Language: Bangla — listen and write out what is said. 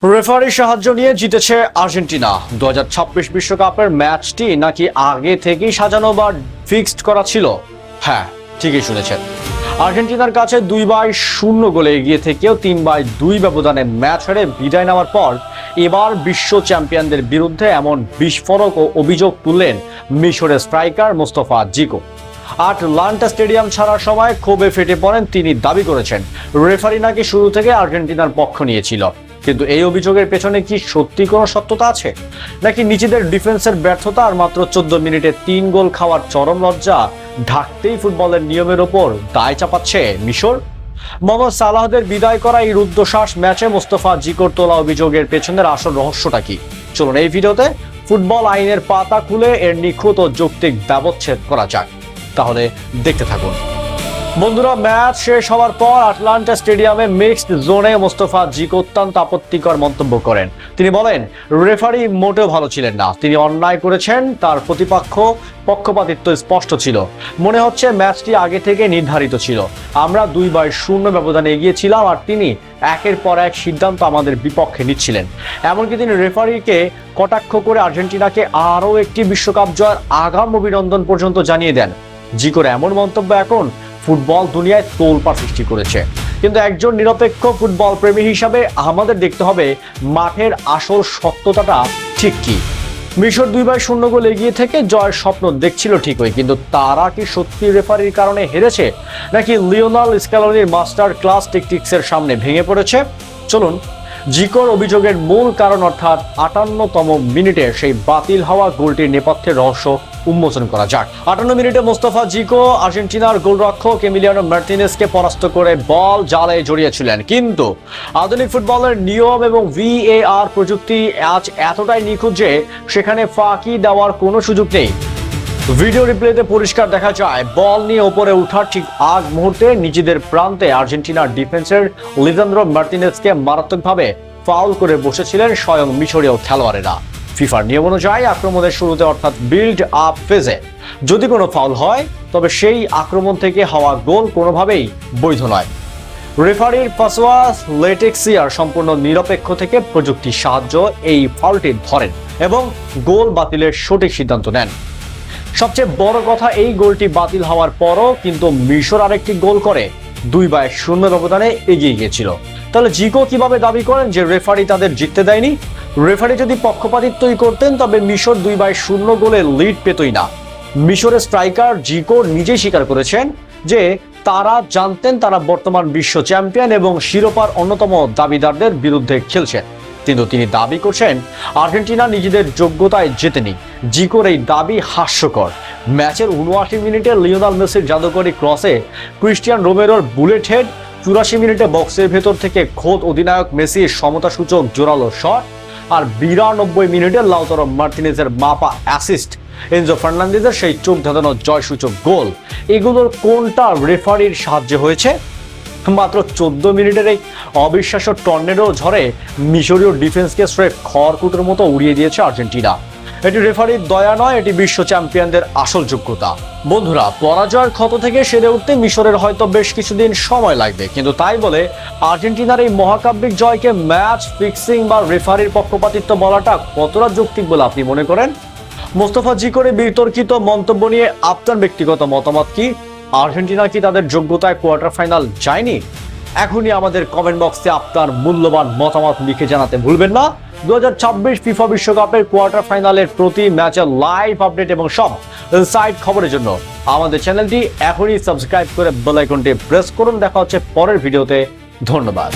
রেফারির সাহায্য নিয়ে জিতেছে আর্জেন্টিনা। 2026 বিশ্বকাপের ম্যাচটি নাকি আগে থেকেই সাজানো বা ফিক্সড করা ছিল। হ্যাঁ, ঠিকই শুনেছেন। আর্জেন্টিনার কাছে 2-0 গোলে এগিয়ে থেকেও 3-2 ব্যবধানে ম্যাচ হেরে বিদায় নেওয়ার পর এবার বিশ্ব চ্যাম্পিয়নদের বিরুদ্ধে এমন বিস্ফোরক ও অভিযোগ তুললেন মিশরের স্ট্রাইকার মোস্তফা জিকো। আটলান্টা স্টেডিয়াম ছাড়ার সময় ক্ষোভে ফেটে পড়েন তিনি। দাবি করেছেন রেফারি নাকি শুরু থেকে আর্জেন্টিনার পক্ষ নিয়েছিল। কিন্তু এই অভিযোগের পেছনে কি সত্যি কোনো সত্যতা আছে, নাকি নিজেদের ডিফেন্সের ব্যর্থতা আর মাত্র 14 মিনিটে 3 গোল খাওয়ার চরম লজ্জা ঢাকতেই ফুটবলের নিয়মের ওপর দায় চাপাচ্ছে মিশর? মোহাম্মদ সালাহদের বিদায় করা এই রুদ্ধশ্বাস ম্যাচে মোস্তফা জিকোর তোলা অভিযোগের পেছনের আসল রহস্যটা কি? চলুন এই ভিডিওতে ফুটবল আইনের পাতা খুলে এর নিখুঁত ও যৌক্তিক ব্যবচ্ছেদ করা যাক। তাহলে দেখতে থাকুন। বন্ধুরা, ম্যাচ শেষ হওয়ার পর আটলান্টা স্টেডিয়ামে মিক্সড জোনে মোস্তফা জিকো অত্যন্ত আপত্তিকর মন্তব্য করেন। তিনি বলেন, রেফারি মোটেও ভালো ছিলেন না, তিনি অন্যায় করেছেন, তার পক্ষপাতিত্ব স্পষ্ট ছিল। মনে হচ্ছে ম্যাচটি আগে থেকে নির্ধারিত ছিল। আমরা 2-0 ব্যবধানে এগিয়েছিলাম আর তিনি একের পর এক সিদ্ধান্ত আমাদের বিপক্ষে নিচ্ছিলেন। এমনকি তিনি রেফারিকে কটাক্ষ করে আর্জেন্টিনাকে আরও একটি বিশ্বকাপ জয়ের আগাম অভিনন্দন পর্যন্ত জানিয়ে দেন। জিকোর এমন মন্তব্য এখন ফুটবল দুনিয়ায় তোলপাড় সৃষ্টি করেছে। কিন্তু একজন নিরপেক্ষ ফুটবল প্রেমী হিসাবে আমাদের দেখতে হবে মাঠের আসল সত্যতাটা ঠিক কি। মিশর 2-0 গোল এগিয়ে থেকে জয়ের স্বপ্ন দেখছিল ঠিকই, কিন্তু তারা কি সত্যি রেফারির কারণে হেরেছে, নাকি লিওনেল স্ক্যালোনির মাস্টার ক্লাস ট্যাকটিক্সের সামনে ভেঙে পড়েছে? চলুন জিকোর অভিযোগের মূল কারণ অর্থাৎ 58তম মিনিটে সেই বাতিল হওয়া গোলটির নেপথ্যের রহস্য উন্মোচন করা যাক। 58 মিনিটে মোস্তফা জিকো আর্জেন্টিনার গোলরক্ষক এমিলিয়ানো মার্টিনেজকে পরাস্ত করে বল জালে জড়িয়েছিলেন। কিন্তু আধুনিক ফুটবলের নিয়ম এবং VAR প্রযুক্তি আজ এতটাই নিখুঁত যে সেখানে ফাঁকি দেওয়ার কোনো সুযোগ নেই। ভিডিও রিপ্লেতে পরিষ্কার দেখা যায় বল নিয়ে ওপরে ওঠার ঠিক আগ মুহূর্তে নিজেদের প্রান্তে আর্জেন্টিনার ডিফেন্সের লিসান্দ্রো মার্টিনেজকে মারাত্মকভাবে ফাউল করে বসেছিলেন স্বয়ং মিশরীয় খেলোয়াড়েরা। ফিফার নিয়ম অনুযায়ী আক্রমণের শুরুতে অর্থাৎ বিল্ড আপ ফেজে যদি কোনো ফাউল হয় তবে সেই আক্রমণ থেকে হওয়া গোল কোনোভাবেই বৈধ নয়। রেফারির পাসওয়াস লেটেক্সিয়ার সম্পূর্ণ নিরপেক্ষ থেকে প্রযুক্তির সাহায্য এই ফাউলটি ধরেন এবং গোল বাতিলের সঠিক সিদ্ধান্ত নেন। সবচেয়ে বড় কথা, এই গোলটি বাতিল হওয়ার পরও কিন্তু মিশর আরেকটি গোল করে 2-0 ব্যবধানে এগিয়ে গিয়েছিল। তাহলে জিকো কিভাবে দাবি করেন যে রেফারি তাদের জিততে দেয়নি? রেফারি যদি পক্ষপাতিত্বই করতেন তবে মিশর 2-0 গোলে লিড পেতই না। মিশরের স্ট্রাইকার জিকো নিজেই স্বীকার করেছেন যে তারা জানতেন তারা বর্তমান বিশ্ব চ্যাম্পিয়ন এবং শিরোপার অন্যতম দাবিদারদের বিরুদ্ধে খেলছেন। কিন্তু তিনি দাবি করছেন আর্জেন্টিনা নিজেদের যোগ্যতায় জেতেনি। জিকোর এই দাবি হাস্যকর। ম্যাচের 79 মিনিটে লিওনেল মেসির জাদুকরী ক্রসে ক্রিস্টিয়ান রোমেরোর বুলেট হেড, 84 মিনিটে বক্সের ভেতর থেকে খোদ অধিনায়ক মেসির সমতাসূচক জোরালো শট, আর 92 মিনিটে লাউতারো মার্টিনেজের মাপা অ্যাসিস্ট, এনজো ফার্নান্দেজের সেই চোখ ধাঁধানো জয়সূচক গোল, এগুলোর কোনটা রেফারির সাহায্যে হয়েছে? মাত্র 14 মিনিটের এই অবিশ্বাস্য টর্নেডো ঝড়ে মিশরীয় ডিফেন্সকে স্রেফ খড়কুটোর মতো উড়িয়ে দিয়েছে আর্জেন্টিনা। এটি রেফারির দয়া নয়, এটি বিশ্ব চ্যাম্পিয়নদের আসল যোগ্যতা। বন্ধুরা, পরাজয়ের ক্ষত থেকে সেরে উঠতে মিশরের হয়তো বেশ কিছুদিন সময় লাগবে, কিন্তু তাই বলে আর্জেন্টিনার এই মহাকাব্যিক জয়কে ম্যাচ ফিক্সিং বা রেফারির পক্ষপাতিত্ব বলাটা কতটা যৌক্তিক বলে আপনি মনে করেন? মোস্তফা জিকোর বিতর্কিত মন্তব্য নিয়ে আপনার ব্যক্তিগত মতামত কি? আর্জেন্টিনা কি তাদের যোগ্যতায় কোয়ার্টার ফাইনাল যায়নি? এখনই আমাদের কমেন্ট বক্সে আপনার মূল্যবান মতামত লিখে জানাতে ভুলবেন না। 2026 ফিফা বিশ্বকাপের কোয়ার্টার ফাইনালের প্রতি ম্যাচের লাইভ আপডেট এবং সব ইনসাইড খবরের জন্য আমাদের চ্যানেলটি এখনই সাবস্ক্রাইব করে বেল আইকনটি প্রেস করুন। দেখা হচ্ছে পরের ভিডিওতে। ধন্যবাদ।